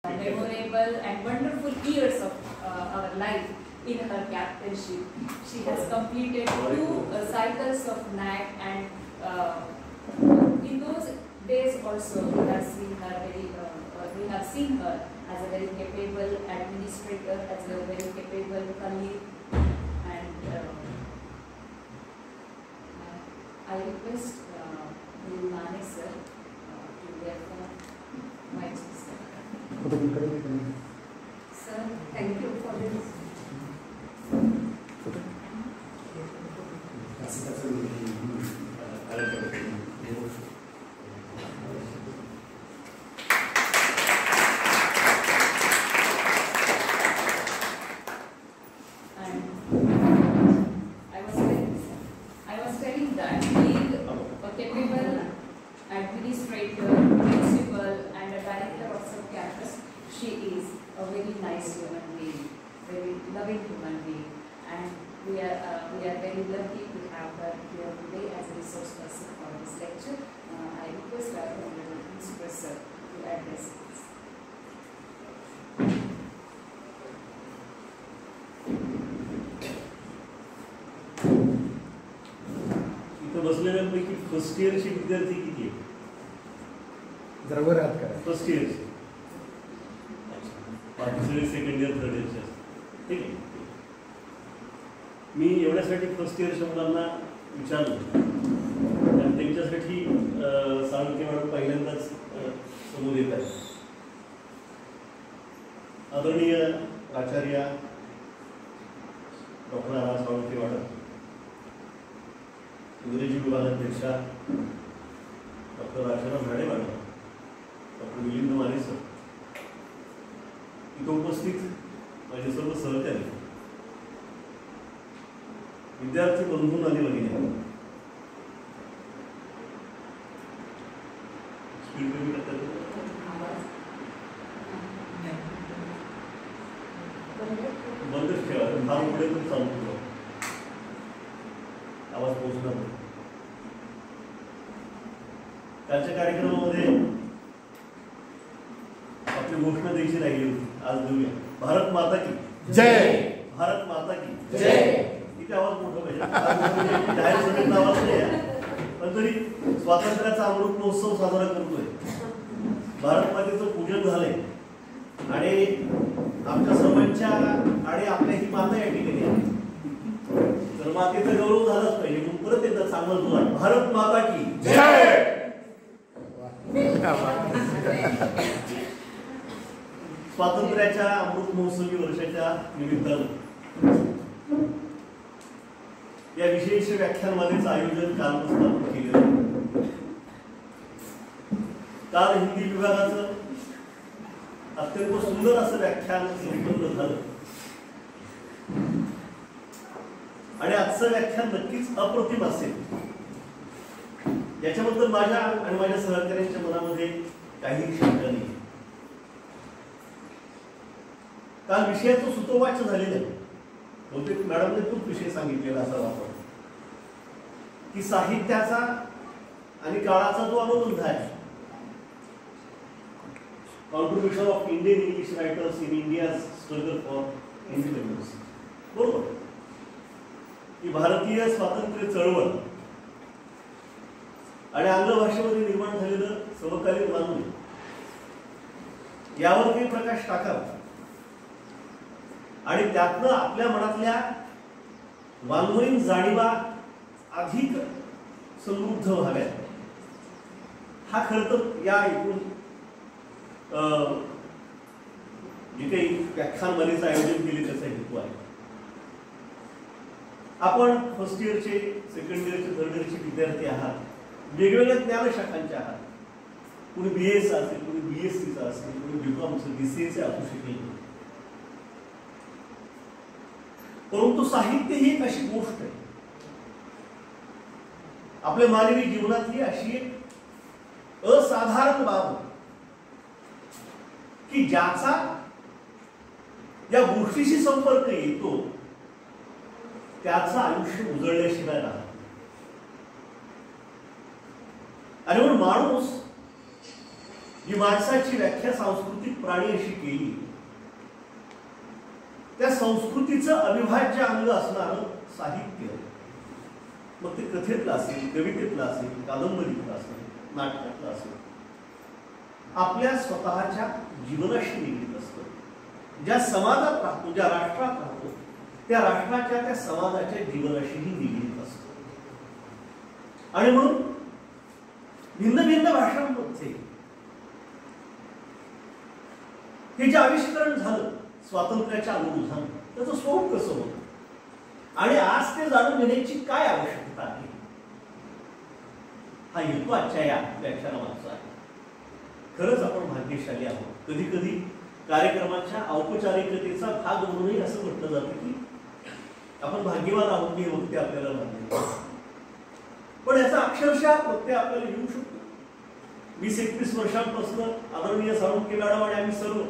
memorable and wonderful years of our life in her captainship. She has completed 2 cycles of NAC, and in those days also we have seen her as a very capable administrator, as a very capable colleague, and I request Mane sir to therefore my sister. Sir, thank you for this. I was telling that being a capable administrator, principal, and a director of sub-campus, she is a very nice human being, very loving human being, and we are very lucky to have her here today as a resource person for this lecture. I request our Honorable Principal Sir to address this. बसलेल्यांपैकी first इयरचे विद्यार्थी किती आहेत? जरा वर हात करा. First इयरचे सगळे सेकंड इयर थर्ड इयरचे असतात. ठीक आहे. मी एवढ्यासाठी फर्स्ट इयरच्या मुलांना विचारलं आणि त्यांच्यासाठी साळुंके मॅडम पहिल्यांदाच समोर येत आहे. आदरणीय आचार्य डॉक्टर साळुंके मॅडम, इंग्रजी विभागाध्यक्षा डॉक्टर राजाराम झाडे madam, doctor Milind Mane sir, इथं उपस्थित माझे सर्व सहकारी, विद्यार्थी बंधू आणि भगिनी, बंदच ठेवा, फार पुढे पण चालू आवाज पोहोचणार नाही. कालच्या कार्यक्रमामध्ये आपली घोषणा द्यायची राहिली होती, आज देऊया. भारत माता की जय. भारत माता की जय. किती आवाज मोठा पाहिजे. जाहीर सभेत आवाज नाही, पण तरी स्वातंत्र्याचा अमृत महोत्सव साजरा करतोय. भारत मातेचं पूजन झालंय आणि आमच्या सर्वांच्या आणि आपल्या ही माता या ठिकाणी आहे. तर मातेचा गौरव झालाच पाहिजे. म्हणून परत एकदा चांगलं जोरात भारत माता की जय. स्वातंत्र्याच्या अमृत महोत्सवी वर्षाच्या निमित्तानं या विशेष व्याख्यानमालेचं आयोजन कालपासून केलं. काल हिंदी विभागाचं अत्यंत सुंदर असं व्याख्यान संपन्न झालं आणि आजचं व्याख्यान नक्कीच अप्रतिम असेल याच्याबद्दल माझ्या आणि माझ्या सहकार्यांच्या मनामध्ये काही शंका नाही. काल विषयाचं सुतोवाच झालेलं आहे. बहुतेक मॅडमने तोच विषय सांगितलेला असा वापर की साहित्याचा आणि काळाचा जो अनुबंध आहे, contribution of Indian English writers in India's struggle for independence. बरोबर की भारतीय स्वातंत्र्य चळवळ आणि आंग्ल भाषेमध्ये निर्माण झालेलं समकालीन मानवी यावर काही प्रकाश टाकावा आणि त्यातनं आपल्या मनातल्या वाङ्मयीन जाणीवा अधिक समृद्ध व्हाव्यात, हा खरं तर या एकूण जे काही व्याख्यानमालेचं आयोजन केले त्याचा हेतू आहे. आपण फर्स्ट इयरचे, सेकंड इयरचे, थर्ड इयरचे विद्यार्थी आहात, वेगवेगळ्या ज्ञानशाखांचे आहात. कुणी BA असेल, कुणी BSCचा असेल, कुणी BComचं, BCAचे असू शकेल. परंतु साहित्य ही एक अशी गोष्ट आहे, आपल्या मानवी जीवनातली अशी एक असाधारण बाब की ज्याचा या गोष्टीशी संपर्क येतो त्याचं आयुष्य उजळल्याशिवाय राहत. आणि म्हणून माणूस जी माणसाची व्याख्या सांस्कृतिक प्राणी अशी केली, त्या संस्कृतीचं अविभाज्य अंग असणारं साहित्य, मग ते कथेतलं असेल, कवितेतलं असेल, कादंबरीतलं असेल, नाटकातलं असेल, आपल्या स्वतःच्या जीवनाशी निगडीत असतं. ज्या समाजात राहतो, ज्या राष्ट्रात राहतो, त्या राष्ट्राच्या त्या समाजाच्या जीवनाशीही निगडीत असतं. आणि म्हणून भिन्न भिन्न भाषांमध्ये हे जे आविष्करण झालं स्वातंत्र्याच्या अनुरोधाने, त्याचं स्वरूप कसं होतं आणि आज ते जाणून घेण्याची काय आवश्यकता आहे, हा हेतू आजच्या या व्याख्यानामागचा आहे. खरंच आपण भाग्यशाली आहोत. कधी कधी कार्यक्रमाच्या औपचारिकतेचा भाग म्हणूनही असं म्हटलं जातं की आपण भाग्यवान आहोत की हे वक्ते आपल्याला लाभले, पण याचा अक्षरशः वक्ते आपल्याला येऊ शकतो. 20-21 वर्षांपासून आदरणीय साळुंके मॅडम आणि आम्ही सर्व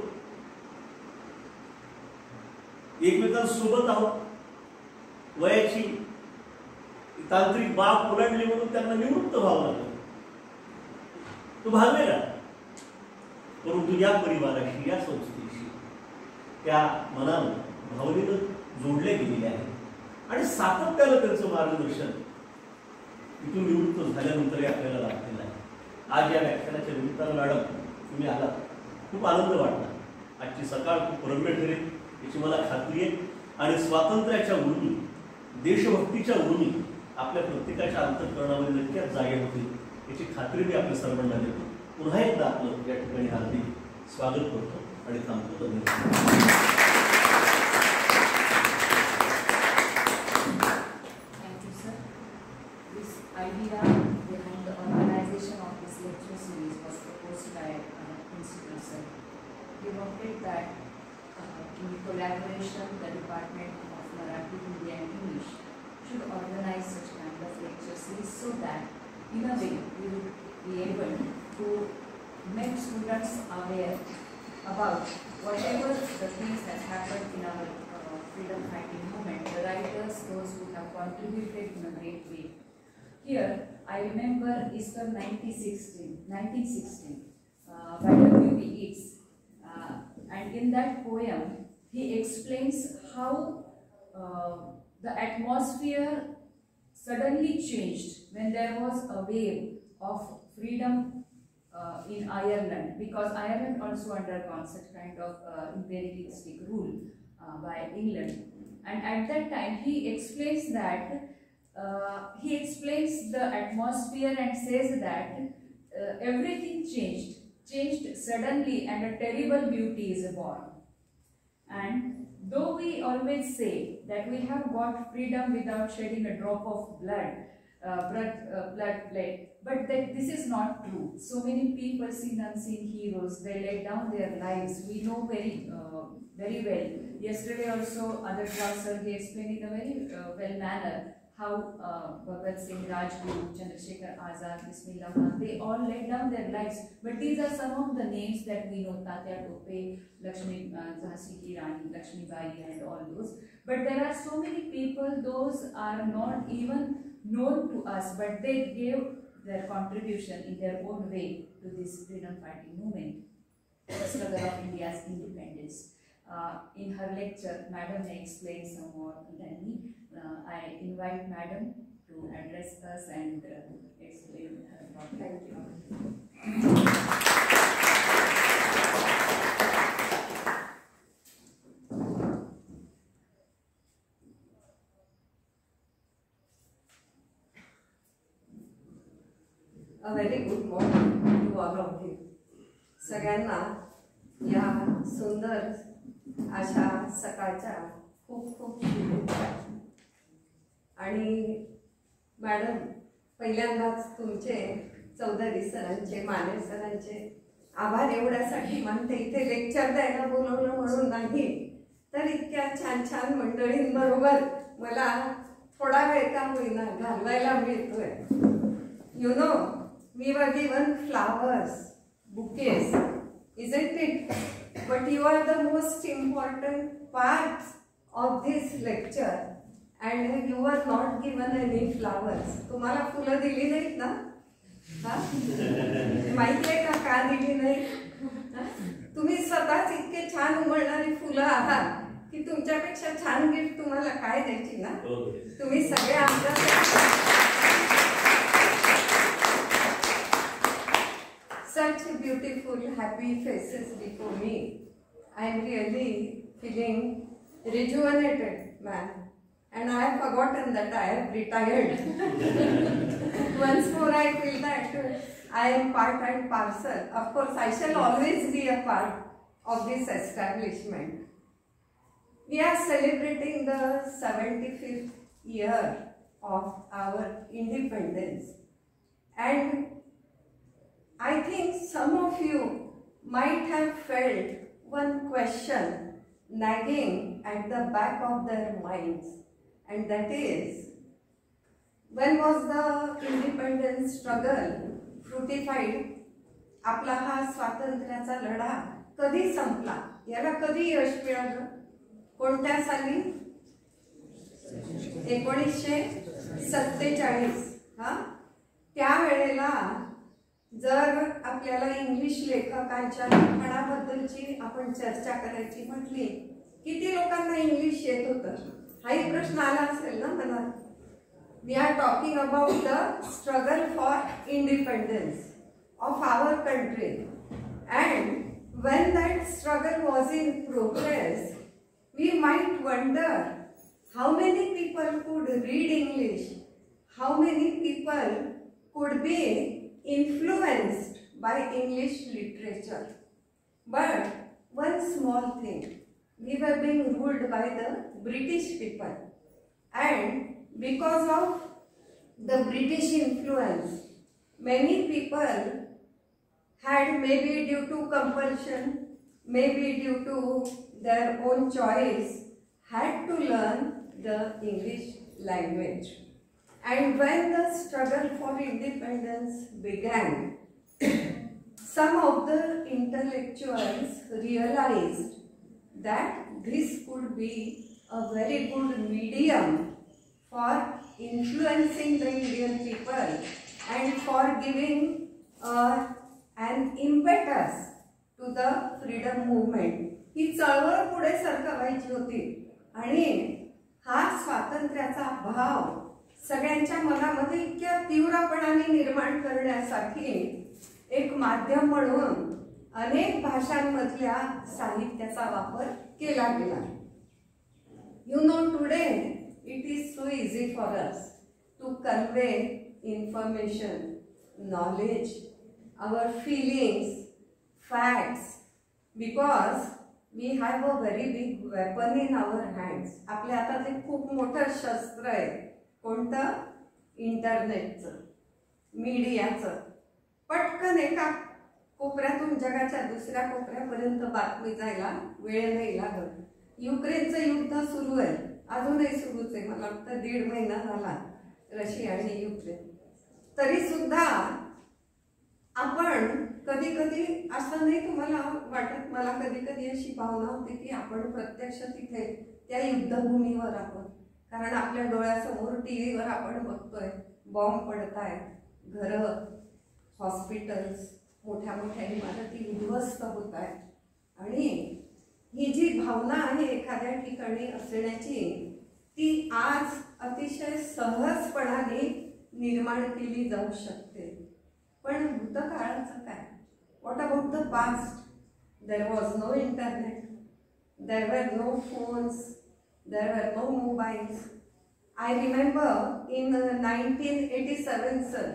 एकमेकांसोबत आहोत. वयाची तांत्रिक बाब ओलांडली म्हणून त्यांना निवृत्त व्हावं लागलं. तो भागलेला, परंतु या परिवाराशी, या संस्थेशी त्या मनानं, भावनेनं जोडले गेलेले आहे आणि सातत्यानं त्यांचं मार्गदर्शन इथून निवृत्त झाल्यानंतरही आपल्याला लाभलेलं आहे. आज या व्याख्यानाच्या निमित्तानं मॅडम तुम्ही आलात, खूप आनंद वाटला. आजची सकाळ खूप रम्य ठरेल याची मला खात्री आहे आणि स्वातंत्र्याच्या उर्मी, देशभक्तीच्या उर्मी आपल्या प्रत्येकाच्या अंतःकरणामध्ये नक्कीच जागे होतील याची खात्री मी आपल्या सर्वांना देतो. पुन्हा एकदा आपलं या ठिकाणी हार्दिक स्वागत करतो आणि थांबतो. Thank you, sir. This idea behind the organization of this lecture series was proposed by Principal sir. We wanted that in collaboration, the Department of Marathi, Hindi and English should organize such kind of lecture series so that in a way we would be able to make students aware about whatever the things that happened in our freedom fighting movement, the writers, those who have contributed in a great way. Here, I remember Easter 1916 by W.B. Yeats, and in that poem, he explains how the atmosphere suddenly changed when there was a wave of freedom in Ireland, because Ireland also undergone such kind of imperialistic rule by England. And at that time he explains that he explains the atmosphere and says that everything changed suddenly and a terrible beauty is born. And though we always say that we have got freedom without shedding a drop of blood, but that this is not true. So many people, seen unseen heroes, they laid down their lives. We know very well. Yesterday also, Antaryami sir, he explained in a very well manner how Bhagat Singh, Rajguru, Chandrasekhar Azad, Bismillah Khan, they all laid down their lives. But these are some of the names that we know: Tatya Tope, Lakshmi Jhansi Ki Rani, Lakshmi Bai, and all those. But there are so many people; those are not even known to us, but they gave their contribution in their own way to this freedom fighting movement, the struggle of India's independence. In her lecture, Madam may explain some more than me. I invite Madam to address us and explain her topic. Thank you. A very good morning to all of you. सगळ्यांना या सुंदर अशा सकाळच्या खूप खूप शुभेच्छा. आणि madam, पहिल्यांदाच तुमचे चौधरी सरांचे, माने सरांचे आभार एवढ्यासाठी मानते. इथे लेक्चर द्यायला बोलवलं म्हणून नाही, तर इतक्या छान छान मंडळींबरोबर मला थोडा वेळ का होईना घालवायला मिळतोय. You know, we were given flowers, bouquets, isn't it? But you are the most important part of this lecture, and you were not given any flowers. तुम्हाला फुलं दिली नाहीत ना? माहितीये का दिली नाही? तुम्ही स्वतःच इतके छान उमलणारी फुलं आहात की तुमच्यापेक्षा छान गिफ्ट तुम्हाला काय द्यायची ना. तुम्ही सगळे आमच्या such beautiful happy faces before me. I am really feeling rejuvenated, man, and I have forgotten that I have retired. Once more I feel that I am part and parcel. Of course I shall always be a part of this establishment. We are celebrating the 75th year of our independence, and I think some of you might have felt one question nagging at the back of their minds, and that is, when was the independence struggle fructified? आपला हा स्वातंत्र्याचा लढा कधी संपला? याला कधी यश मिळालं? कोणत्या साली? 1947. त्यावेळेला जर आपल्याला इंग्लिश लेखकांच्या लिखाणाबद्दलची आपण चर्चा करायची म्हटली, किती लोकांना इंग्लिश येत होतं? हाही प्रश्न आला असेल ना मनात. We are talking about the struggle for independence of our country, and when that struggle was in progress, we might wonder how many people could read English, how many people could be influenced by English literature. But one small thing, we were being ruled by the British people, and because of the British influence, many people had, maybe due to compulsion, maybe due to their own choice, had to learn the English language. And when the struggle for independence began, some of the intellectuals realized that this could be a very good medium for influencing the Indian people and for giving an impetus to the freedom movement. ही चळवळ पुढे सरकवायची होती, आणि हा स्वातंत्र्याचा भाव सगळ्यांच्या मनामध्ये इतक्या तीव्रपणाने निर्माण करण्यासाठी एक माध्यम म्हणून अनेक भाषांमधल्या साहित्याचा वापर केला गेला. You know, today it is so easy for us to convey information, knowledge, our feelings, facts, because we have a very big weapon in our hands. आपल्या हातात एक खूप मोठं शस्त्र आहे. कोणतं? इंटरनेटचं, मीडियाचं. पटकन एका कोपऱ्यातून जगाच्या दुसऱ्या कोपऱ्यापर्यंत बातमी जायला वेळ नाही लागत. युक्रेनचं युद्ध सुरू आहे, अजूनही सुरूच आहे. मला वाटतं 1.5 महिना झाला रशिया आणि युक्रेन. तरी सुद्धा आपण कधी कधी असं नाही तुम्हाला वाटत, मला कधी कधी अशी भावना होती की आपण प्रत्यक्ष तिथे त्या युद्धभूमीवर आहोत. कारण आपल्या डोळ्यासमोर टीव्हीवर आपण बघतोय बॉम्ब पडताय, घरं, हॉस्पिटल्स, मोठ्या मोठ्या इमारती उद्ध्वस्त होत आहेत. आणि ही जी भावना आहे एखाद्या ठिकाणी असण्याची, ती आज अतिशय सहजपणाने निर्माण केली जाऊ शकते. पण भूतकाळाचं काय? What about the past? There was no internet, there were no phones, there were no mobiles. I remember in 1987 sir,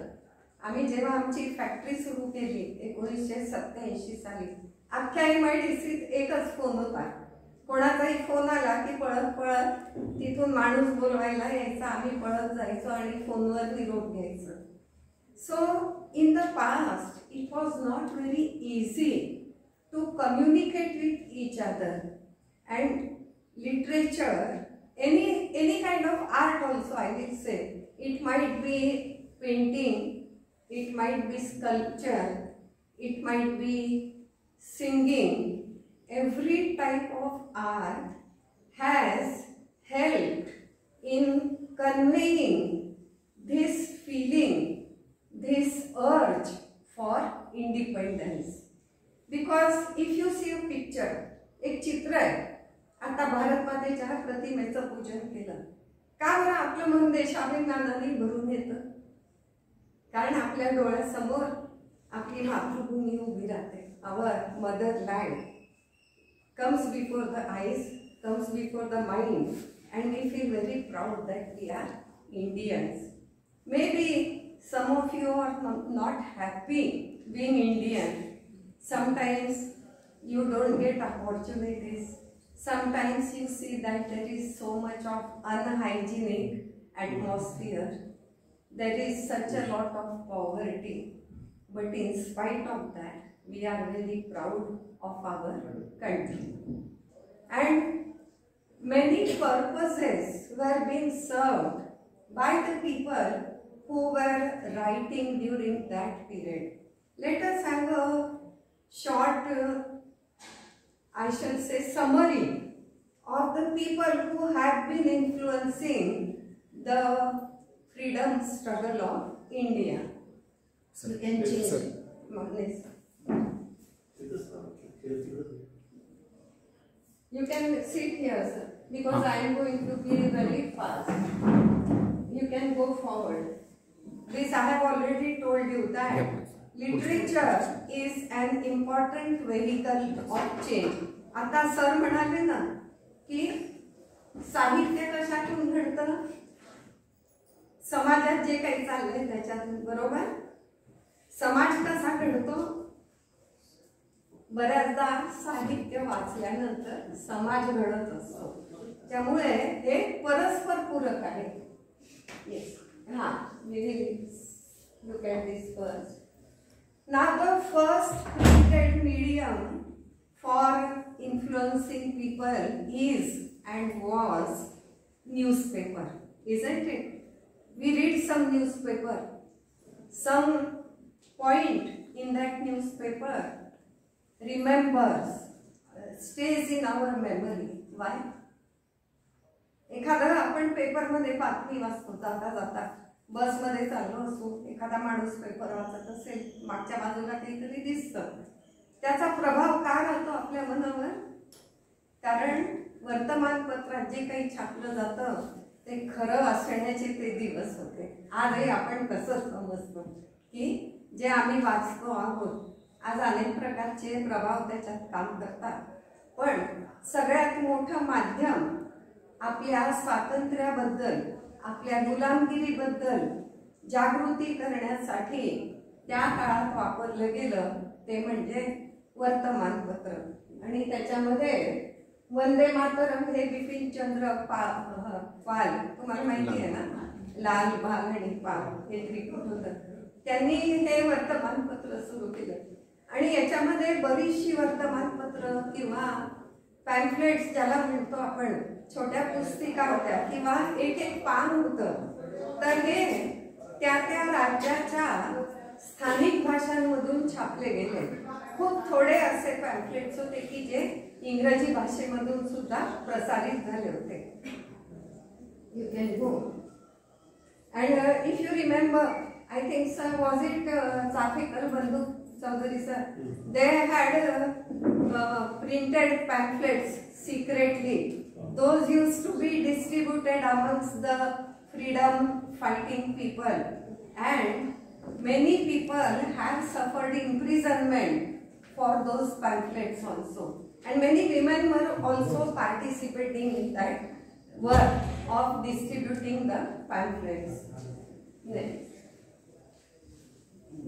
आम्ही जेव्हा आमची फॅक्टरी सुरू केली 1987 साली, अख्ख्या MIDCत एकच फोन होता. कोणाचाही फोन आला की पळत पळत तिथून माणूस बोलवायला यायचा, आम्ही पळत जायचो आणि फोनवर निरोप घ्यायचो. So in the past it was not very easy to communicate with each other, and literature, any kind of art also, I will say, it might be painting, it might be sculpture, it might be singing, every type of art has helped in conveying this feeling, this urge for independence. Because if you see a picture, एक चित्र आहे, आता भारत मातेच्या प्रतिमेचं पूजन केलं, का बरं आपलं मन देशाभिमानाने भरून येतं? कारण आपल्या डोळ्यासमोर आपली मातृभूमी उभी राहते. Our motherland comes before the eyes, comes before the mind, and we feel very proud that we are Indians. Maybe some of you are not happy being Indian. Sometimes you don't get opportunities. Sometimes you see that there is so much of unhygienic atmosphere. There is such a lot of poverty. But in spite of that, we are very proud of our country. And many purposes were being served by the people who were writing during that period. Let us have a short, I shall say, summary of the people who have been influencing the freedom struggle of India. You can change. You can sit here, sir, because I am going to be very fast. You can go forward. This I have already told you that literature is an important vehicle of change. आता sir म्हणाले ना की साहित्य कशातून घडतं? समाजात जे काही चाललंय त्याच्यातून, बरोबर? समाज कसा घडतो? बऱ्याचदा साहित्य वाचल्यानंतर समाज घडत असतो. त्यामुळे हे परस्पर पूरक आहे. Yes. We will look at this first. Now the first printed medium for influencing people is and was newspaper, isn't it? We read some newspaper. Some point in that newspaper remembers, stays in our memory. Why? एखादा आपण paper मध्ये बातमी वाचतो, जाता जाता बस मध्ये चाललो असतो, एखादा माणूस पेपर वाचत असेल, मागच्या बाजूला काहीतरी दिसतं, त्याचा प्रभाव काय राहतो आपल्या मनावर? कारण वर्तमानपत्रात जे काही छापलं जातं ते खरं असण्याचे ते दिवस होते. आजही आपण कसं समजतो की जे आम्ही वाचतो आहोत, आज अनेक प्रकारचे प्रभाव त्याच्यात काम करतात. पण सगळ्यात मोठं माध्यम आपल्या स्वातंत्र्याबद्दल, आपल्या गुलामगिरीबद्दल जागृती करण्यासाठी त्या काळात वापरलं गेलं ते म्हणजे वर्तमानपत्र. आणि त्याच्यामध्ये वंदे मातरम हे बिपिन चंद्र पाल, तुम्हाला माहिती आहे ना, लाल भाल आणि पाल हे त्रिकूट होतं, त्यांनी हे वर्तमानपत्र सुरू केलं. आणि याच्यामध्ये बरीचशी वर्तमानपत्र किंवा पॅम्फलेट्स ज्याला म्हणतो आपण, छोट्या पुस्तिका होत्या किंवा एक एक पान होतं. तर हे त्या त्या राज्याच्या स्थानिक भाषांमधून छापले गेले. खूप थोडे असे पॅम्फलेट्स होते की जे इंग्रजी भाषेमधून सुद्धा प्रसारित झाले होते. You can go. And if you remember, I think, sir, was it Chafekar Bandhu Chaudhary, sir? They had printed pamphlets secretly. Those used to be distributed amongst the freedom fighting people, and many people have suffered imprisonment for those pamphlets also. And many women were also participating in that work of distributing the pamphlets. Next.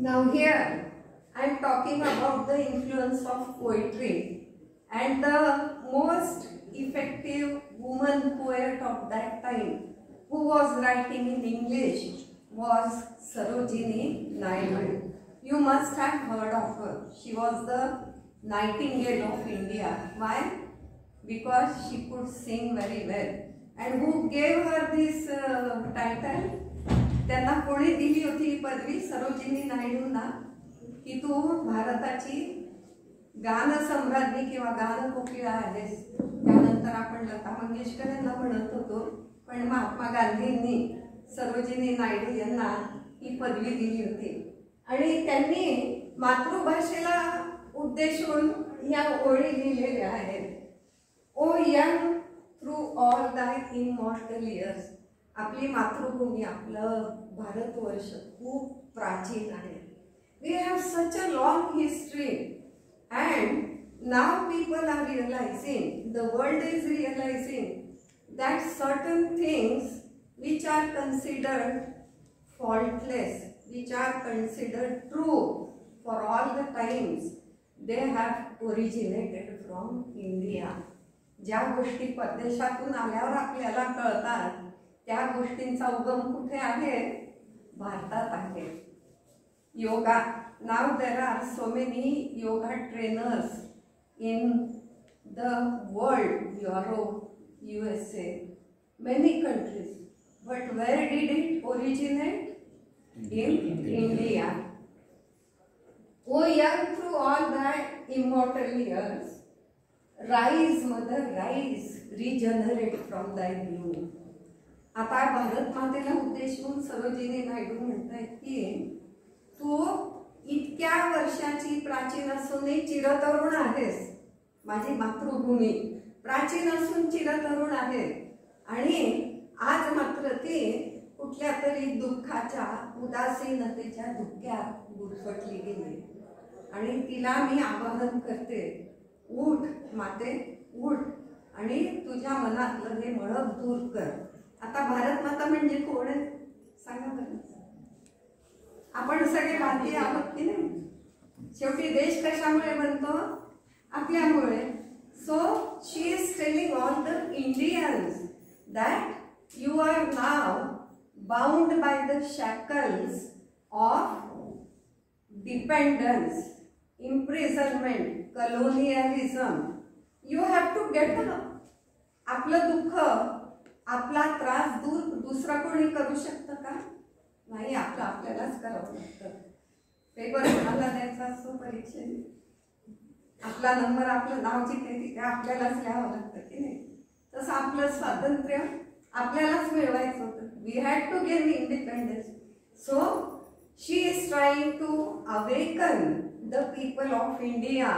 Now here I am talking about the influence of poetry, and the most effective woman poet of that time who was writing in English was Sarojini Naidu. You must have heard of her. She was the Nightingale of India. Why? Because she could sing very well. And who gave her this title? त्यांना कोणी दिली होती पदवी? सरोजिनी नायडूंना, की तू भारताची गान सम्राज्ञी किंवा गान कोकिळा आहेस. त्यानंतर आपण लता मंगेशकर यांना म्हणत होतो, पण महात्मा गांधींनी सरोजिनी नायडू यांना ही पदवी दिली होती. आणि त्यांनी मातृभाषेला उद्देशून या ओळी लिहिलेल्या आहेत. O young through all thy immortal years. आपली मातृभूमी, आपलं भारतवर्ष खूप प्राचीन आहे. We have such a long history and now people are realizing, the world is realizing that certain things which are considered faultless, which are considered true for all the times, they have originated from India. ज्या गोष्टी परदेशातून आल्यावर आपल्याला कळतात त्या गोष्टींचा उगम कुठे आहे? भारतात आहे. Yoga. Now there are so many yoga trainers in the world, Europe, USA, many countries. But where did it originate? In India. O young through all thy immortal years, rise mother rise, regenerate from thy gloom. आता भारत मातेला उद्देशून सरोजिनी नायडू म्हणतायत की तू इतक्या वर्षाची प्राचीन असूनही चिरतरुण आहेस. माझी मातृभूमी प्राचीन असून चिरतरुण आहे आणि आज मात्र ती कुठल्या तरी दुःखाच्या उदासीनतेच्या धुक्यात गुरफटली गेली आणि तिला मी आवाहन करते, उठ माते उठ आणि तुझ्या मनातलं हे मळप दूर कर. आता भारत माता म्हणजे कोण आहे सांगा बरं. आपण सगळे भारतीय आहोत की नाही? शेवटी देश कशामुळे बनतो? आपल्यामुळे. So she is telling all the Indians that you are now bound by the shackles of dependence, imprisonment, colonialism. You have to get up. आपलं दुःख, आपला त्रास दूर दुसरा कोणी करू शकतं का? नाही, आपलं आपल्यालाच करावं लागतं. पेपर कोणाला द्यायचा असतो परीक्षेने? आपला नंबर, आपलं नाव जिथे तिथे आपल्यालाच लिहावं लागतं की नाही? तसं आपलं स्वातंत्र्य आपल्यालाच मिळवायचं होतं. We had to gain independence. So she is trying to awaken the people of India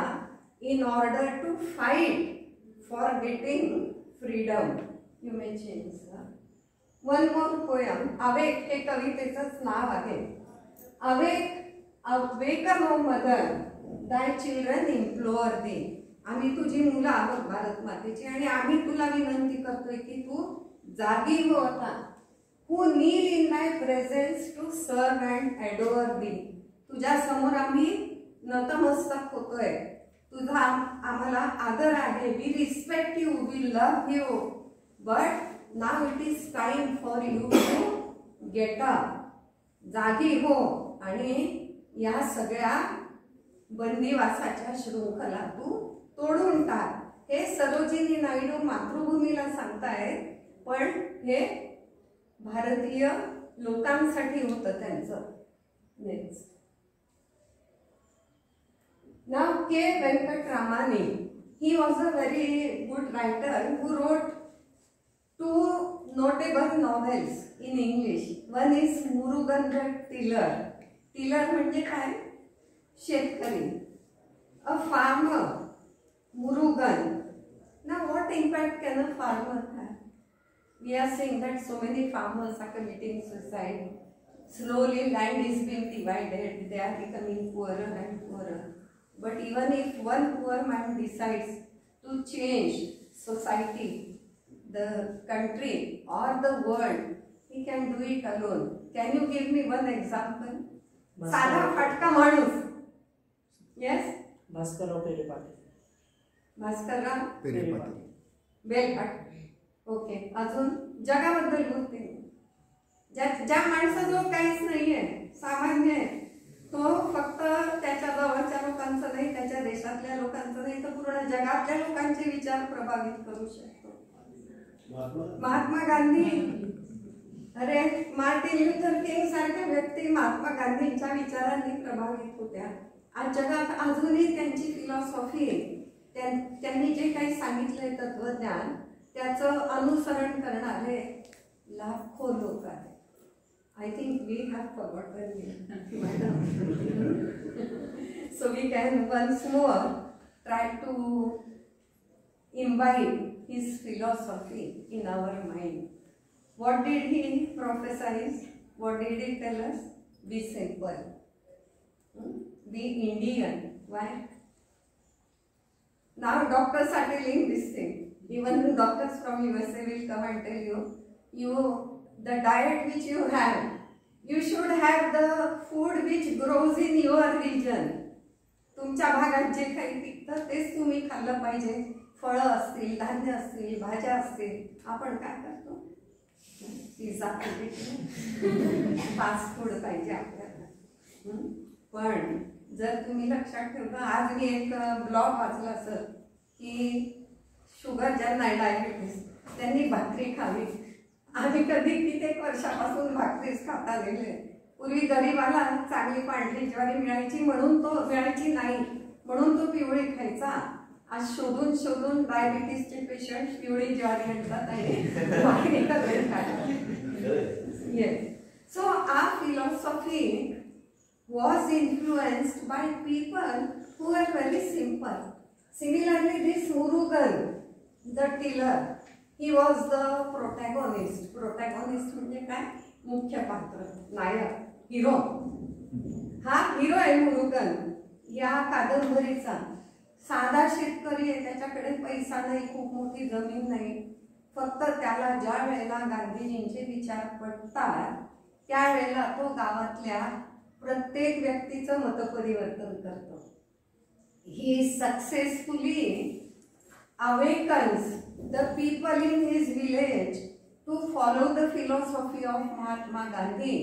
in order to fight for getting freedom. You may change one more poem. Awake हे कवितेचंच नाव आहे. Awaken O mother thy children implore thee. आम्ही तुझी मुलं आहोत भारत मातेची आणि आम्ही तुला विनंती करतोय की तू जागी हो आता. Who kneel in thy presence to serve and adore thee. तुझ्या समोर आम्ही नतमस्तक होतोय. तुझा आम्हाला आदर आहे. We respect you, we love you, but now it is time for you to get up. जागी हो आणि या सगळ्या बंदिवासाच्या शृंखला तू तोडून टाक. हे सरोजिनी नायडू मातृभूमीला सांगतायत, पण हे भारतीय लोकांसाठी होतं त्यांचं. नेक्स्ट. नाव K Venkataramani. He was a very good writer who wrote 2 notable novels in English. One is Murugan the tiller. Tiller म्हणजे काय? शेतकरी. A farmer. Murugan. Now what impact can a farmer have? We are seeing that so many farmers are committing suicide. Slowly land is being divided. They are becoming poorer and poorer. But even if one poor man decides to change society, the country or the world, he can do it alone. Can you give me one example? साधा फटका माणूस. Yes? Bhaskarrao पेरे पाटील. भास्करराव पेरे Patil. बेलपाट. Okay. अजून जगाबद्दल बोलते. ज्या माणसाजवळ काहीच नाहीये, सामान्य आहे, तो फक्त त्याच्या जवळच्या लोकांचं नाही, त्याच्या देशातल्या लोकांचं नाही, तर पूर्ण जगातल्या लोकांचे विचार प्रभावित करू शकतो. महात्मा गांधी. अरे मार्टिन लुथर किंग सारख्या व्यक्ती महात्मा गांधींच्या विचारांनी प्रभावित होत्या. आज जगात अजूनही त्यांची फिलॉसॉफी, त्यांनी जे काही सांगितलंय तत्वज्ञान, त्याचं अनुसरण करणारे लाखो लोक आहेत. I think we have forgotten it, madam. So we can once more try to imbibe his philosophy in our mind. What did he prophesize? What did he tell us? Be simple. Be Indian. Why? Now doctors are telling this thing. Even doctors from USA will come and tell you, the diet which you have, you should have the food which grows in your region. तुमच्या भागात जे काही पिकतं तेच तुम्ही खाल्लं पाहिजे. फळं असतील, धान्य असतील, भाज्या असतील. आपण काय करतो? पिझ्झा पाहिजे, फास्ट फूड पाहिजे आपल्याला. पण जर तुम्ही लक्षात ठेवलं, आज मी एक ब्लॉग वाचला सर की शुगर ज्यांना आहे डायबिटीस त्यांनी भाकरी खावी. आम्ही कधी कित्येक वर्षापासून भाकरीच खाता गेले. पूर्वी गरीबाला चांगली पांढरी ज्वारी मिळायची म्हणून तो मिळायची नाही म्हणून तो पिवळी खायचा. आज शोधून शोधून डायबिटीसचे पेशंट पिवळी ज्वारी आणतात आणि भाकरी करून खातात. Yes. So our philosophy was influenced by people who were very simple. Similarly, this Murugan, the tiller, he was the protagonist. Protagonist म्हणजे काय? मुख्य पात्र, नायक, हिरो. हा हिरो आहे मुरुगन या कादंबरीचा. साधा शेतकरी आहे, त्याच्याकडे पैसा नाही, खूप मोठी जमीन नाही. फक्त त्याला ज्या वेळेला गांधीजींचे विचार पटतात त्यावेळेला तो गावातल्या प्रत्येक व्यक्तीचं मतपरिवर्तन करतो. He successfully awakens the people in his village to follow the philosophy of Mahatma Gandhi,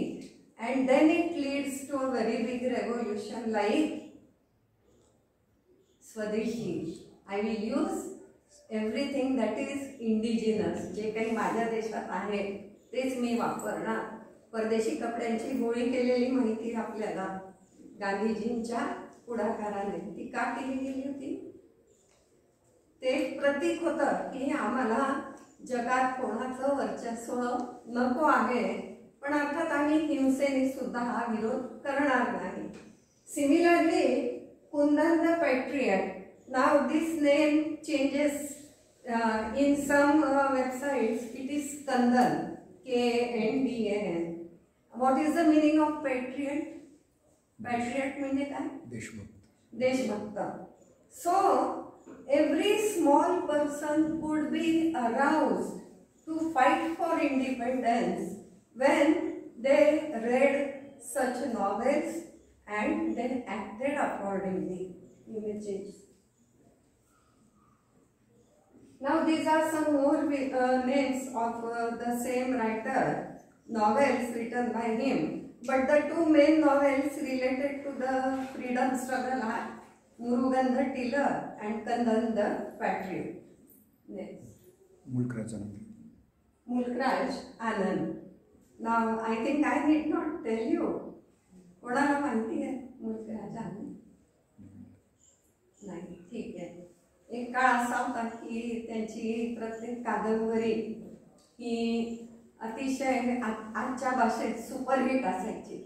and then it leads to a very big revolution like Swadeshi. I will use everything that is indigenous. जे काही माझ्या देशात आहे तेच मी वापरणार. परदेशी कपड्यांची गोळी केलेली माहिती आपल्याला गांधीजींच्या पुढाकाराने ती का केली गेली होती? ते एक प्रतीक होतं की आम्हाला जगात कोणाचं वर्चस्व नको आहे, पण अर्थात आम्ही हिंसेने सुद्धा हा विरोध करणार नाही. Similarly Kundan the patriot. नाव this name changes in some websites. It is Kandan, KNDN. What is the meaning of patriot? Patriot म्हणजे काय? देशभक्त. देशभक्त. So every small person could be aroused to fight for independence when they read such novels and then acted accordingly. Images. Now these are some more names of the same writer, novels written by him, but the two main novels related to the freedom struggle are Murugan the Tiller and Kandan the Patriot. Next. Mulkraj Anand. Mulkraj Anand. Now I think I need not tell you. कोणाला माहिती आहे मुलक्राज आनंद? नाही, ठीक आहे. एक काळ असा होता की त्यांची प्रत्येक कादंबरी ही अतिशय आजच्या भाषेत सुपरहिट असायची.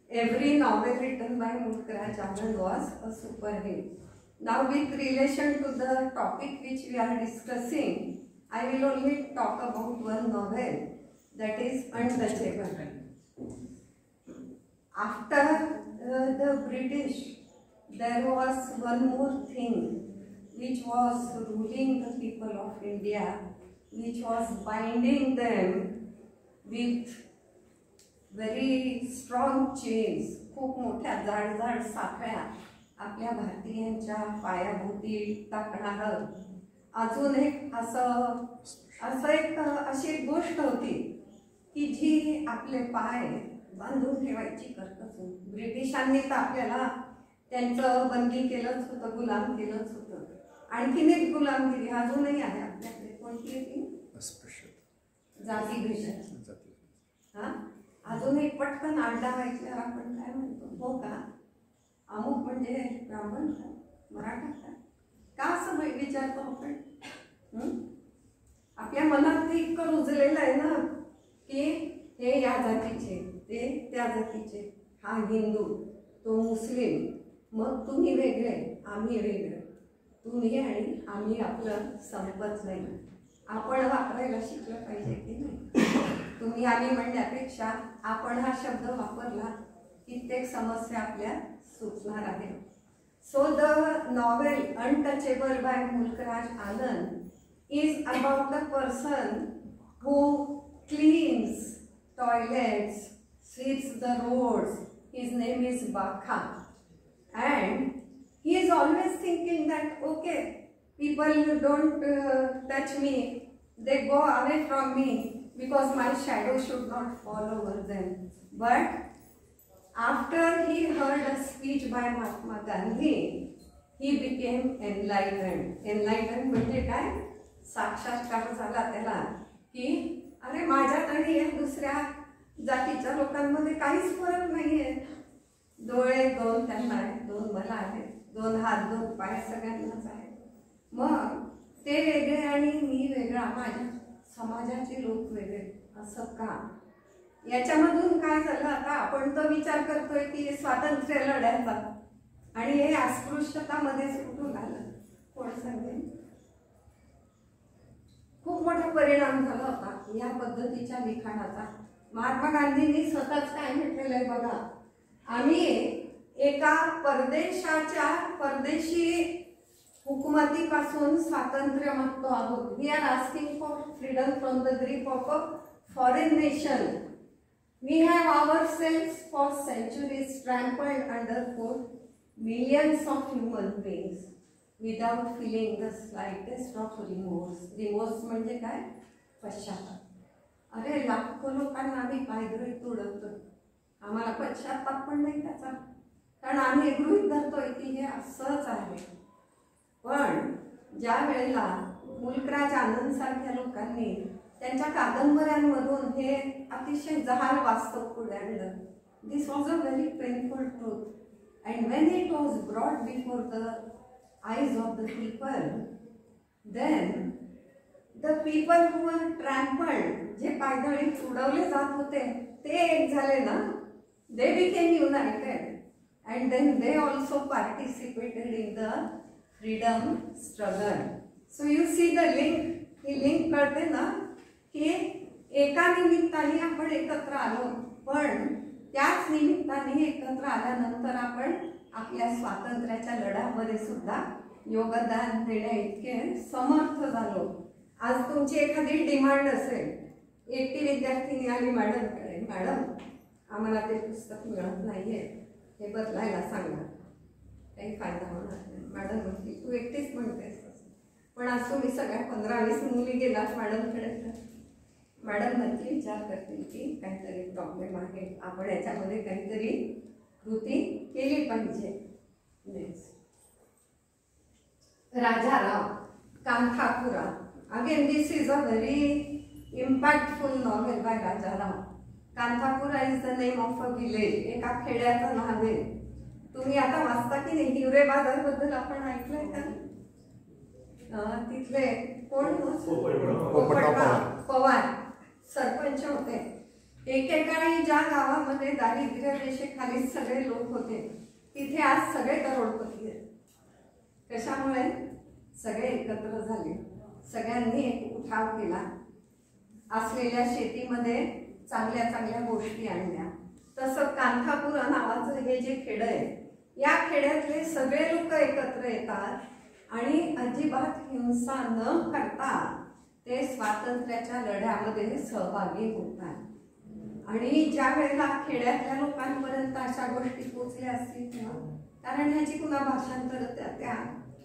Every novel written by Mulkraj Anand was a superhit. Now with relation to the topic which we are discussing, I will only talk about one novel, that is untouchable. After the British, there was one more thing which was ruling the people of India, which was binding them with very strong chains. खूप मोठ्या जाड साखळ्या आपल्या भारतीयांच्या पायाभोवती टाकणारं अजून एक अशी एक गोष्ट होती की जी आपले पाय बांधून ठेवायची करतच होती. ब्रिटिशांनी तर आपल्याला त्यांचं बंदी केलंच होतं, गुलाम केलंच होतं. आणखीन एक गुलामगिरी अजूनही आहे आपल्याकडे. कोणती आहे? जाती भेद. हा, अजून एक पटकन आडा ऐकल्यावर आपण काय म्हणतो, हो का अमुक म्हणजे ब्राह्मण का, मराठा का असं विचारतो आपण. आपल्या मनात ते इतकं रुजलेलं आहे ना की हे या जातीचे, ते त्या जातीचे, हा हिंदू, तो मुस्लिम, मग तुम्ही वेगळे आम्ही वेगळे, तुम्ही आणि आम्ही आपलं संपत नाही. आपण वापरायला शिकलं पाहिजे की नाही? तुम्ही आम्ही म्हणण्यापेक्षा आपण हा शब्द वापरला कित्येक समस्या आपल्या सुटणार आहेत. So the novel Untouchable by Mulkraj Anand is about the person who cleans toilets, sweeps the roads. His name is Bakha, and he is always thinking that okay, people don't touch me, they go away from me because my shadow should not fall over them. But after he heard a speech by Mahatma Gandhi, he became enlightened. Enlightened म्हणजे काय? साक्षात्कार झाला त्याला की अरे माझ्यात आणि या दुसऱ्या जातीच्या लोकांमध्ये काहीच फरक नाहीये. डोळे दोन त्यांना आहेत, दोन मला आहेत, दोन हात दोन पाय सगळ्यांनाच आहेत. मग ते वेगळे आणि मी वेगळा, माझ्या समाजाचे लोक वेगळे, असं का? याच्यामधून काय झालं? आता आपण तो विचार करतोय की स्वातंत्र्य लढ्याचा, आणि हे अस्पृश्यतामध्येच कुठून आलं कोण सांगेल? खूप मोठा परिणाम झाला होता या पद्धतीच्या लिखाणाचा. महात्मा गांधींनी स्वतःच काय म्हटलेलं आहे बघा, आम्ही एका परदेशाच्या परदेशी हुकुमतीपासून स्वातंत्र्य मागतो आहोत. We are asking for freedom from the grip of a foreign nation. We have ourselves for centuries trampled underfoot millions of human beings without feeling the slightest of remorse. Remorse म्हणजे काय? पश्चाताप. अरे लाखो लोकांना आम्ही पायदळी तुडवतो, आम्हाला पश्चाताप पण नाही त्याचा, कारण आम्ही गृहीत धरतोय की हे असंच आहे. पण ज्या वेळेला मुल्कराज आनंद सारख्या लोकांनी त्यांच्या कादंबऱ्यांमधून हे अतिशय जहाल वास्तव पुढे आणलं, this was a very painful truth. And when it was brought before the eyes of the people, then the people who are trampled, जे पायदळी उडवले जात होते ते एक झाले ना, they became united and then they also participated in the freedom struggle. So you see the link, ही लिंक कळते ना की एका निमित्ताने आपण एकत्र आलो, पण त्याच निमित्ताने एकत्र आल्यानंतर आपण आपल्या स्वातंत्र्याच्या लढ्यामध्ये सुद्धा योगदान देण्या इतके समर्थ झालो. आज तुमची एखादी डिमांड असेल, एकटी विद्यार्थिनी आली मॅडमकडे, मॅडम आम्हाला ते पुस्तक मिळत नाहीये, हे बदलायला सांगा, काही फायदा होणार नाही. मॅडम म्हणते तू एकटीच म्हणतेस, पण आज तुम्ही सगळ्या 15-20 मुली गेलात मॅडमकडे, तर मॅडम नक्की विचार करतील की काहीतरी प्रॉब्लेम आहे, आपण याच्यामध्ये काहीतरी कृती केली पाहिजे. Rajaram Kanthapura, again this is a very impactful novel by Rajaram. Kanthapura is the name of a village, एका खेड्याचं नाव आहे. तुम्ही आता वाचता की नाही? हिवरे बाजार बद्दल आपण ऐकलंय का? तिथले कोण? पवार सरपंच होते. एकेकाळी ज्या गावामध्ये दारिद्र्य रेषेखाली सगळे लोक होते तिथे आज सगळे करोडपती आहेत. कशामुळे? सगळे एकत्र झाले, सगळ्यांनी एक उठाव केला, असलेल्या शेतीमध्ये चांगल्या चांगल्या गोष्टी आणल्या. तसं कांथापुरा नावाचं हे जे खेड आहे, या खेड्यातले सगळे लोक एकत्र येतात आणि अजिबात हिंसा न करता ते स्वातंत्र्याच्या लढ्यामध्ये सहभागी होतात. आणि ज्या वेळेला खेड्यातल्या लोकांपर्यंत अशा गोष्टी पोचल्या असतील किंवा, कारण ह्याची पुन्हा भाषांतर त्या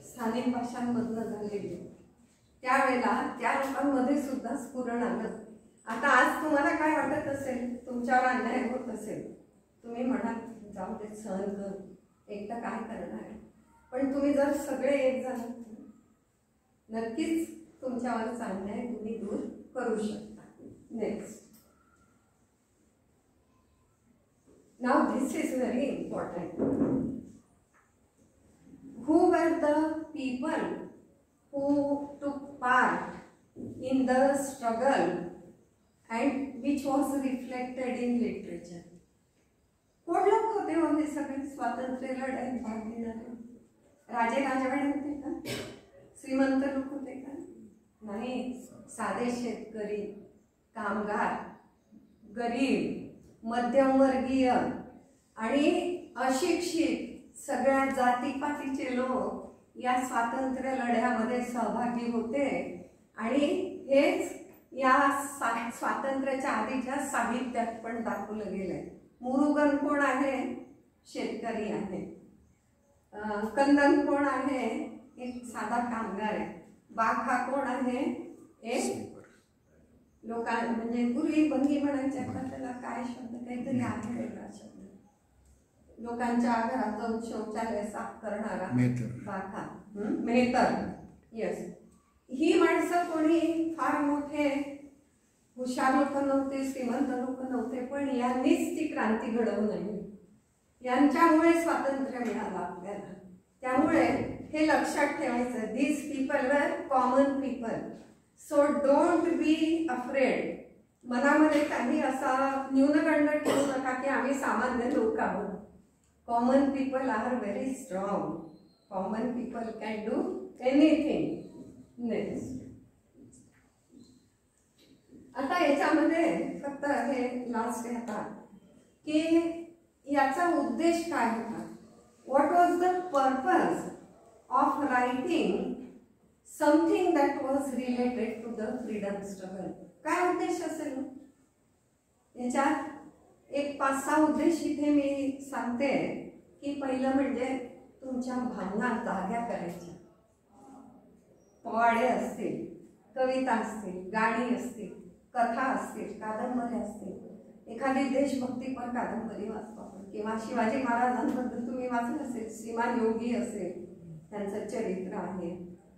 स्थानिक भाषांमधनं झालेली, त्यावेळेला त्या लोकांमध्ये सुद्धा स्फुरण आलं. आता आज तुम्हाला काय वाटत असेल, तुमच्यावर अन्याय होत असेल, तुम्ही म्हणाल जाऊ दे सहन कर, एकटा काय करणार आहे. पण तुम्ही जर सगळे एक झाला नक्कीच तुमच्यावरचा अन्याय तुम्ही दूर करू शकता. Next. Now this is very important. Who were the people who took part in the struggle and which was reflected in literature. कोण लोक होते हो हे सगळे स्वातंत्र्य लढ्यात भाग घेणारे? राजे राजवाडे होते का? श्रीमंत लोक होते का? नाही. साधे शेतकरी, कामगार, गरीब, मध्यमवर्गीय आणि अशिक्षित सगळ्या जातीपातीचे लोक या स्वातंत्र्य लढ्यामध्ये सहभागी होते. आणि हेच या स्वातंत्र्याच्या आधीच्या साहित्यात पण दाखवलं गेलंय. मुरुगन कोण आहे? शेतकरी आहे. कंदन कोण आहे? एक साधा कामगार आहे. बाग हा कोण आहे? एक म्हणजे पूर्वी भंगी म्हणायचे, आता त्याला काय शब्द काहीतरी आहे वेगळा शब्द. लोकांच्या घरात जाऊन शौचालय साफ करणारा बाग, मेहतर. येस. ही माणसं कोणी फार मोठे हुशार लोक नव्हते, श्रीमंत लोक नव्हते, पण यांनीच ती क्रांती घडवून आणली. यांच्यामुळे स्वातंत्र्य मिळालं आपल्याला. त्यामुळे हे लक्षात ठेवायचं, these people were common people. So don't be afraid. मनामध्ये काही असा न्यूनगंड ठेवू नका की आम्ही सामान्य लोक आहोत. Common people are very strong. Common people can do anything. Next. आता याच्यामध्ये फक्त हे लास्ट आता की याचा उद्देश काय होता? What was the purpose of writing something that was related to the freedom struggle? काय उद्देश असेल याच्यात? एक 5-6 उद्देश इथे मी सांगते. की पहिलं म्हणजे तुमच्या भावना जाग्या करायच्या. पोवाडे असतील, कविता असतील, गाणी असतील, कथा असतील, कादंबऱ्या असतील. एखादी देशभक्तीपर कादंबरी वाचतो आपण, किंवा शिवाजी महाराजांबद्दल तुम्ही वाचलं असेल, श्रीमान योगी असेल, त्यांचं चरित्र आहे,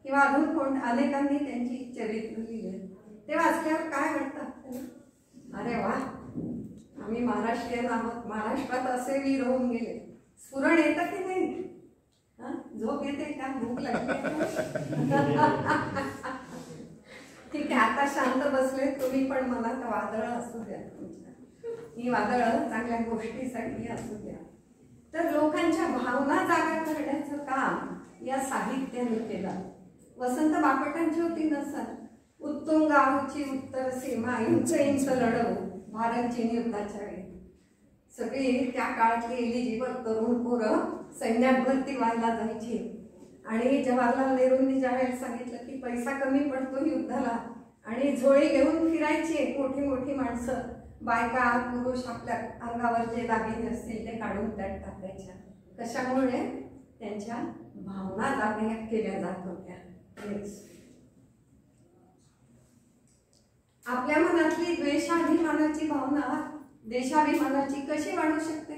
किंवा अजून कोण अनेकांनी त्यांची चरित्र लिहिले. ते वाचल्यावर काय वाटतं? अरे वा, आम्ही महाराष्ट्रीयन आहोत, महाराष्ट्रात असे वीर होऊन गेले. स्फुरण येतं की नाही? झोप येते का? भूक लागते? ठीक आहे, आता शांत बसले तुम्ही, पण मनात वादळ असू द्या तुमच्या. ही वादळ चांगल्या गोष्टीसाठी असू द्या. तर लोकांच्या भावना जागा करण्याचं काम या साहित्याने केलं. वसंत बापटांची होती नसत. उत्तुंगावची उत्तर सीमा इंच इंच लढवू भारत चीन युद्धाच्या वेळी. सगळी त्या काळातली एलिजिबल तरुण पोरं सैन्यात भरती व्हायला जायची. आणि जवाहरलाल नेहरूंनी ज्यावेळेस सांगितलं की पैसा कमी पडतो युद्धाला, आणि झोळी घेऊन फिरायची मोठी मोठी माणसं, बायका पुरुष आपल्या अंगावर जे दागिने असतील ते काढून त्यात टाकायच्या. कशामुळे? त्यांच्या भावना जाग्या केल्या जात होत्या. आपल्या मनातली द्वेषाभिमानाची भावना देशाभिमानाची कशी वाढू शकते?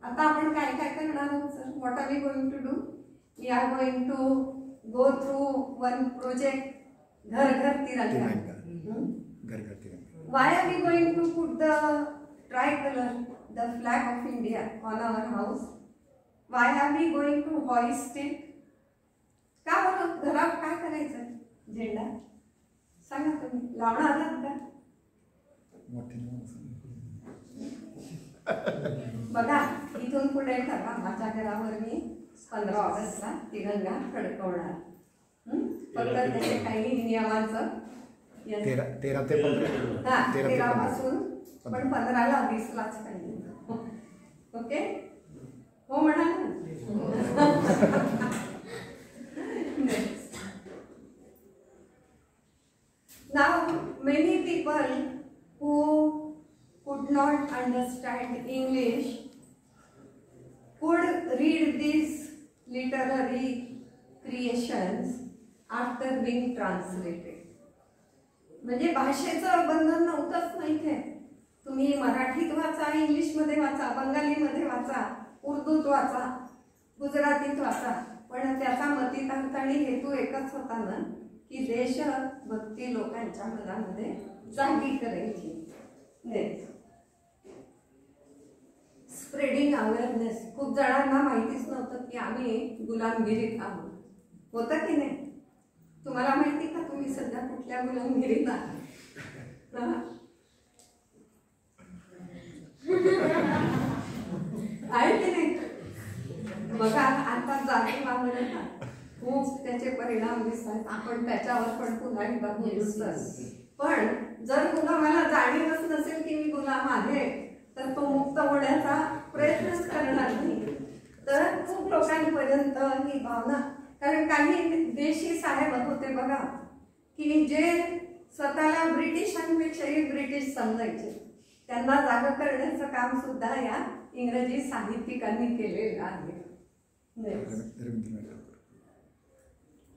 आता आपण काय काय करणार आहोत sir? What are we going to do? We are going to go through one project, Ghar Ghar तिरंगा. Why are we going to put the tricolor, the flag of India, on our house? Why are we going to hoist it? का बरं? घरात काय करायचं? झेंडा सांगा तुम्ही. लावणार आहात का? बघा, इथून पुढे ठरवा, माझ्या घरावर मी 15 ऑगस्टला तिरंगा फडकवणार. फक्त त्याचे काही नियमांचं 13 ते 15. 13 पासून, पण 15ला 20लाच पाहिजे. ओके, हो म्हणा ना. Now many people who could not understand English could read these literary creations after being translated. म्हणजे भाषेचं बंधन नव्हतंच नाही ते. तुम्ही मराठीत वाचा, इंग्लिशमध्ये वाचा, बंगालीमध्ये वाचा, उर्दूत वाचा, गुजरातीत वाचा, पण त्याचा मतितार्थ आणि हेतू एकच होता ना, की देशभक्ती लोकांच्या मनामध्ये जागी करायची. Spreading awareness. खूप जणांना माहितीच नव्हतं की आम्ही गुलामगिरीत आहोत. होतं की नाही? तुम्हाला माहिती का तुम्ही सध्या कुठल्या गुलामगिरीत आहात? बघा आता जाणीवावर ना खूप त्याचे परिणाम दिसतात. आपण त्याच्यावर पण पुन्हा एकदा बोलूच. पण जर गुलामाला जाणीवच नसेल की मी गुलाम आहे तर तो मुक्त होण्याचा प्रयत्नच करणार नाही. तर खूप लोकांपर्यंत ही भावना, कारण काही देशी साहेब होते बघा की जे स्वतःला ब्रिटिशांपेक्षाही ब्रिटिश समजायचे, त्यांना जागा करण्याचं काम सुद्धा या इंग्रजी साहित्यिकांनी केलेलं आहे.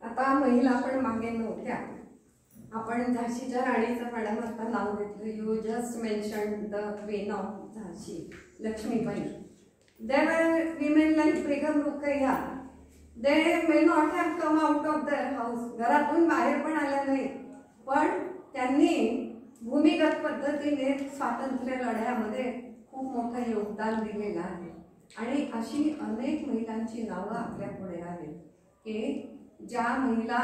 आता महिला पण मागे नव्हत्या. आपण झाशीच्या राणीचं मॅडम आता नाव घेतलं. You just mention the queen of झाशी, Lakshmibai. There were women like Begum Ruqaiya. They may not have come out of their house. घरातून बाहेर पण आल्या नाही, पण त्यांनी भूमिगत पद्धतीने स्वातंत्र्य लढ्यामध्ये खूप मोठं योगदान दिलेलं आहे. आणि अशी अनेक महिलांची नावं आपल्या पुढे आहेत की ज्या महिला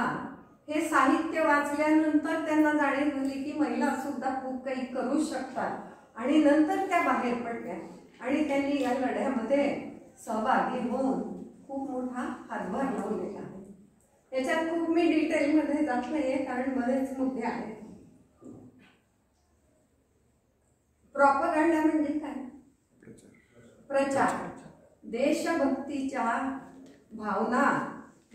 हे साहित्य वाचल्यानंतर त्यांना जाणीव झाली की महिला सुद्धा खूप काही करू शकतात, आणि नंतर त्या बाहेर पडल्या आणि त्यांनी या लढ्यामध्ये सहभागी होऊन खूप मोठा हातभार लावलेला आहे. याच्यात खूप मी डिटेलमध्ये जात नाहीये कारण बरेच मुद्दे आहेत. प्रोपगंडा म्हणजे काय? प्रचार. देशभक्तीच्या भावना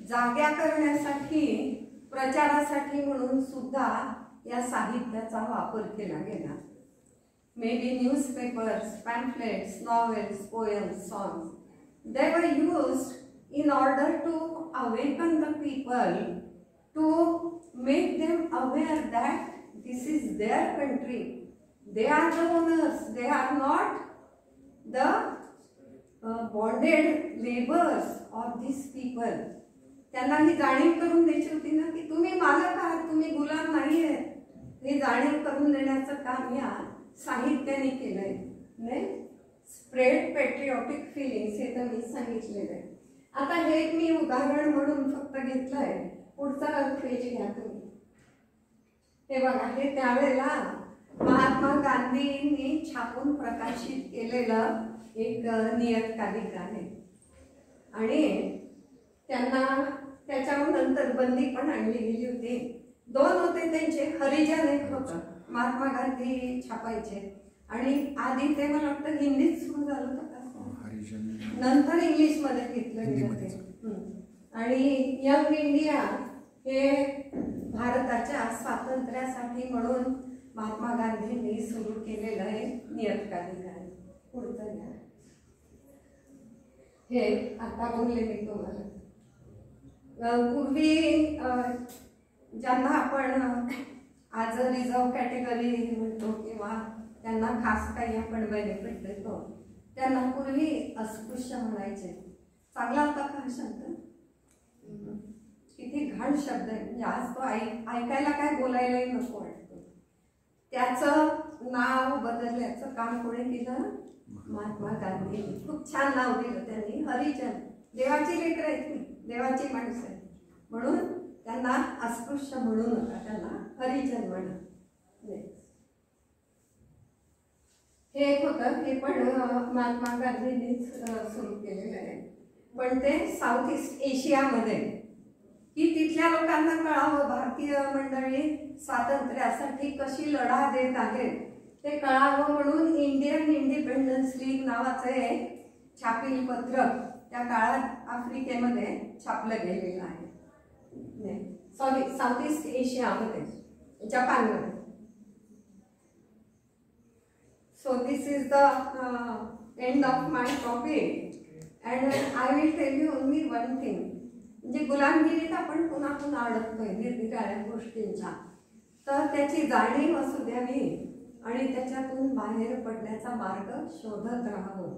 जाग्या करण्यासाठी, प्रचारासाठी म्हणून सुद्धा या साहित्याचा वापर केला गेला. Maybe newspapers, pamphlets, novels, poems, songs. They were used in order to awaken the people, to make them aware that this is their country. They are the owners. They are not the bonded laborers of these people. त्यांना ही जाणीव करून द्यायची होती ना की तुम्ही मालक आहात, तुम्ही गुलाम नाही आहे. हे जाणीव करून देण्याचं काम या साहित्याने केलंय. नाही, स्प्रेड पेट्रिऑटिक फिलिंग्स हे तर मी सांगितलेलं आहे. आता हे एक मी उदाहरण म्हणून फक्त घेतलंय. पुढचा पेज घ्या तुम्ही. हे बघा, हे त्यावेळेला महात्मा गांधींनी छापून प्रकाशित केलेलं एक नियतकालिक आहे आणि त्यांना त्याच्यावर नंतर बंदी पण आणली गेली होती. दोन होते त्यांचे. हरिजन एक होतं, महात्मा गांधी छापायचे आणि आधी ते मला वाटतं हिंदीत सुरू झालं होतं का, नंतर इंग्लिश मध्ये घेतलं गेलं ते. आणि यंग इंडिया हे भारताच्या स्वातंत्र्यासाठी म्हणून महात्मा गांधींनी सुरू केलेलं हे नियतकालिक आहे. पुढचं घ्या. हे आता बोलले मी तुम्हाला. पूर्वी ज्यांना आपण आज रिझर्व कॅटेगरी म्हणतो किंवा त्यांना खास काही आपण बेनिफिट देतो, त्यांना पूर्वी अस्पृश्य म्हणायचे. चांगला होता का शब्द? किती घाण शब्द आहे. म्हणजे आज तो ऐकायला काय बोलायलाही नको वाटतो. त्याचं नाव बदलण्याचं काम कोणी केलं? महात्मा गांधी. खूप छान नाव दिलं त्यांनी, हरिजन. देवाची लेकरं आहेत ती, देवाची माणसं आहेत, म्हणून त्यांना अस्पृश्य म्हणू नका, त्यांना हरिजन म्हणा. हे एक होतं, हे पण महात्मा गांधींनीच सुरू केलेलं आहे. पण ते साऊथ ईस्ट एशियामध्ये की तिथल्या लोकांना कळावं भारतीय मंडळी स्वातंत्र्यासाठी कशी लढा देत आहेत ते कळावं म्हणून इंडियन इंडिपेंडन्स लीग नावाचं एक छापील पत्रक त्या काळात आफ्रिकेमध्ये छापलं गेलेलं आहे. सॉरी, साऊथ ईस्ट एशियामध्ये, जपानमध्ये. So this is the end of my topic and I will tell you only one thing. म्हणजे गुलामगिरीत आपण पुन्हा पुन्हा अडकतोय निरनिराळ्या गोष्टींच्या, तर त्याची जाणीव असू द्यावी आणि त्याच्यातून बाहेर पडण्याचा मार्ग शोधत राहावं.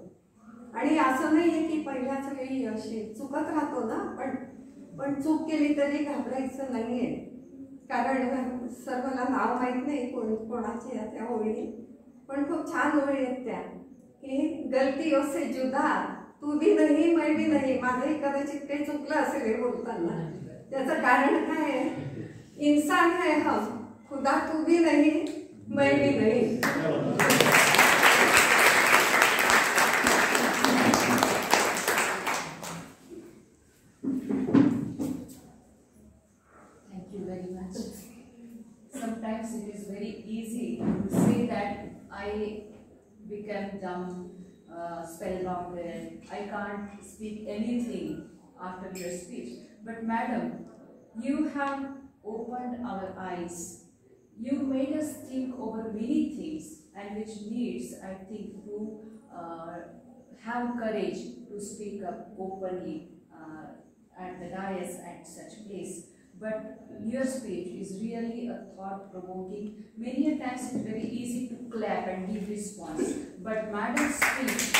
आणि असं नाहीये की पहिल्याच वेळी अशी चुकत राहतो ना, पण चूक केली तरी घाबरायचं नाहीये. कारण सर्वांना नाव माहित नाही कोणाची त्या ओळी, पण खूप छान ओळी आहेत त्या की गलतियों से जुदा तू भी नहीं मैं भी नहीं. माझंही कदाचित काही चुकलं असेल हे बोलताना. त्याचं कारण काय आहे? इंसान है हम, खुदा तू भी नहीं मैं भी नहीं. times it is very easy to say that I became dumb, spellbounded, I can't speak anything after your speech. But madam, you have opened our eyes. You made us think over many things, and which needs, I think, to have courage to speak up openly at the dais at such place. But your speech is really a thought-provoking. Many a times it's very easy to clap and give response. But madam's speech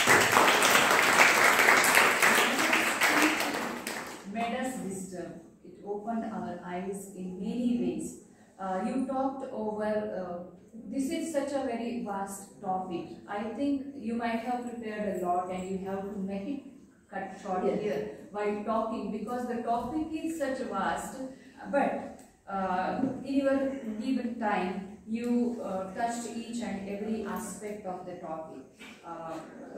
made us wisdom. It opened our eyes in many ways. You talked over, this is such a very vast topic. I think you might have prepared a lot and you have to make it cut short here while talking, because the topic is such vast. But in your given time, you touched each and every aspect of the topic,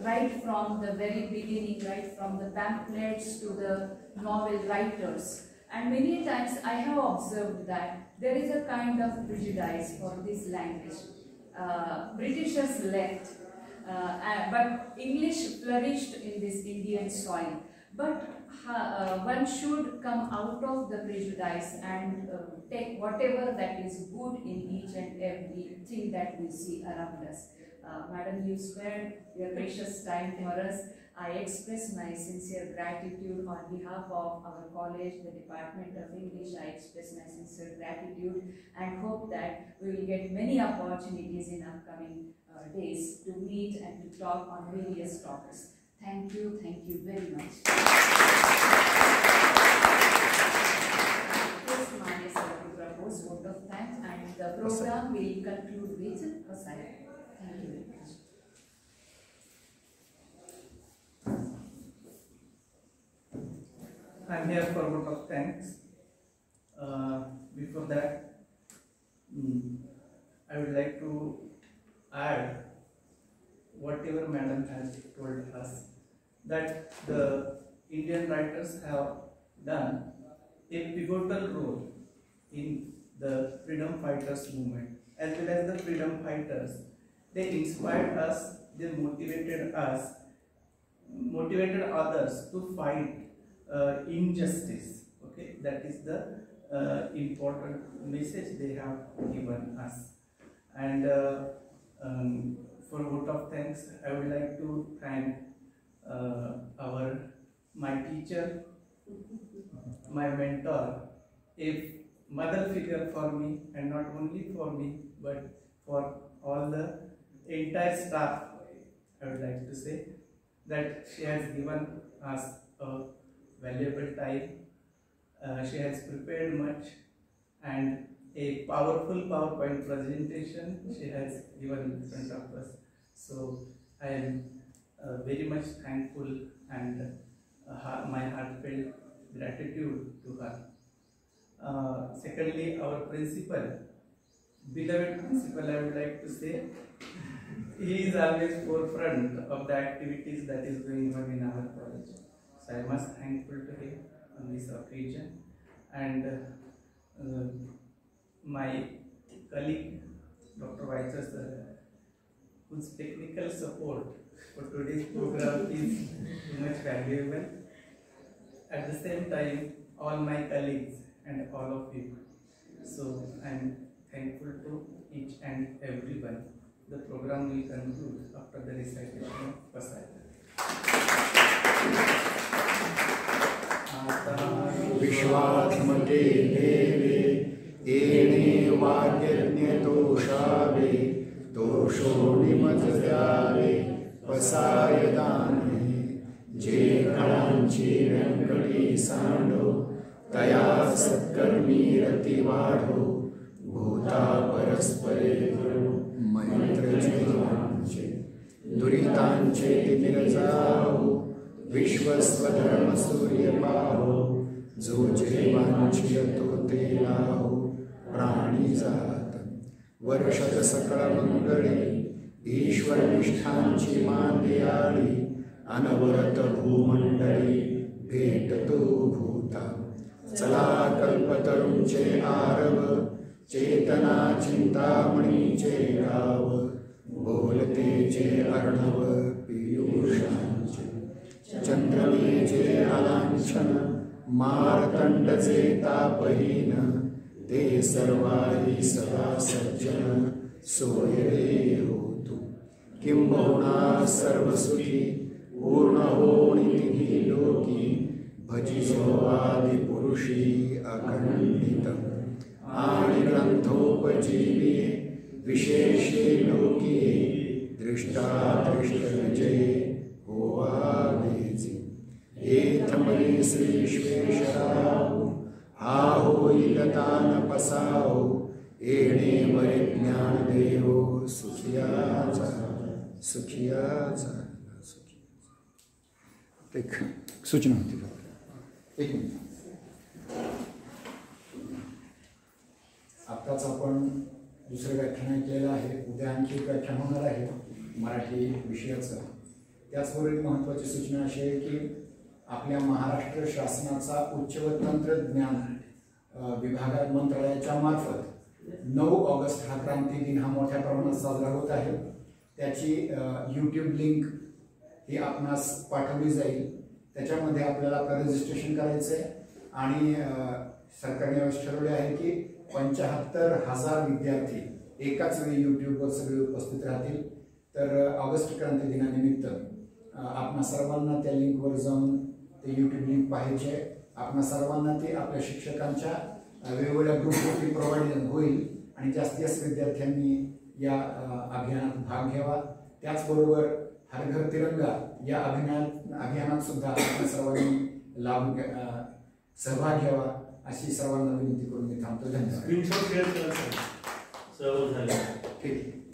right from the very beginning, right from the pamphlets to the novel writers. And many times I have observed that there is a kind of prejudice for this language. Britishers left, but English flourished in this Indian soil. But one should come out of the prejudice and take whatever that is good in each and everything that we see around us. Madam, you spared your precious time for us. I express my sincere gratitude on behalf of our college, the Department of English. I express my sincere gratitude and hope that we will get many opportunities in upcoming days to meet and to talk on various topics. Thank you very much. First, Mane sir to propose vote of thanks, and the program will conclude with a silence. Thank you very much. I am here for a vote of thanks. Before that, I would like to add whatever Madam has told us, that the Indian writers have done a pivotal role in the freedom fighters movement. As well as the freedom fighters, they inspired us, they motivated us, motivated others to fight injustice. Okay, that is the important message they have given us. And for vote of thanks, I would like to thank my teacher, my mentor, a mother figure for me, and not only for me but for all the entire staff. I would like to say that she has given us a valuable time. She has prepared much, and a powerful PowerPoint presentation she has given in front of us. So I am very much thankful, and my heartfelt gratitude to her. Secondly, our principal, beloved principal, I would like to say, he is always forefront of the activities that is going on in our college. So I must thankful to him on this occasion. And my colleague, Dr. Dwiteey sir, whose technical support for today's program is too much valuable. At the same time, all my colleagues and all of you. So I am thankful to each and everyone. The program will conclude after the recitation of Pasaya. विश्वात्मते देवे येने वाग्यज्ञतोषावे तोषो निमज्जावे पसायदाने जे कळांची व्यंकटी सांडो तया सत्कर्मी रतिवाढो भूता परस्परे मैत्रजीवांचे दुरितांचे तिमिरजाहो विश्वस्वधर्म सूर्यपाहो जो जेवांचियतो ते लाहो प्राणी जात वर्षद सकळ मंगळे ईश्वर निष्ठांची मांदियाळी अनवरत भूमंडळी भेटतो भूता चला कल्पतरुंचे आरव चेतना चिंतामणीचे गाव, बोलतेचे अर्णव पीयूषांचे, चंद्रमेचे अलांछन मारतंडचे तापहीन, ते सर्वाही सदा सज्जन सोयरे होतु, किंबहुना सर्वसुखी पूर्ण होणिही लोकी, भजिजो आदिपुरुषी अखंडित, आणि ग्रंथोपजीवी विशेषे लोकी, दृष्टादृष्ट विजये होवावेजी, एथमने श्री विश्वेश्वराव हा होईल तान पसाव, येणे मरे ज्ञान देहो सुखियाचा सुखियाचा. एक सूचना होती. एक मिनिट. आत्ताच आपण दुसरं व्याख्यान ऐकलेलं आहे. उद्या आणखी एक व्याख्यान होणार आहे मराठी विषयाचं. त्याचबरोबर एक महत्त्वाची सूचना अशी आहे की आपल्या महाराष्ट्र शासनाचा उच्च व तंत्रज्ञान विभागात मंत्रालयाच्या मार्फत 9 ऑगस्ट हा क्रांती दिन हा मोठ्या प्रमाणात साजरा होत आहे. त्याची यूट्यूब लिंक ही आपणास पाठवली जाईल. त्याच्यामध्ये आपल्याला आपलं रजिस्ट्रेशन करायचं आहे आणि सरकारने यावेळेस ठरवले आहे की 75,000 विद्यार्थी एकाच वेळी यूट्यूबवर सगळे उपस्थित राहतील. तर ऑगस्ट क्रांती दिनानिमित्त आपणा सर्वांना त्या लिंकवर जाऊन ते यूट्यूब लिंक पाहायचे. आपणा सर्वांना ते आपल्या शिक्षकांच्या वेगवेगळ्या ग्रुपवरती प्रोव्हाइड होईल आणि जास्तीत जास्त विद्यार्थ्यांनी या अभियानात भाग घ्यावा. त्याचबरोबर हर घर तिरंगा या अभियानात सुद्धा आपण सर्वांनी सहभाग घ्यावा अशी सर्वांना विनंती करून मी थांबतो. धन्यवाद. स्क्रीनशॉट शेअर करा. सर्व झाले. ठीक.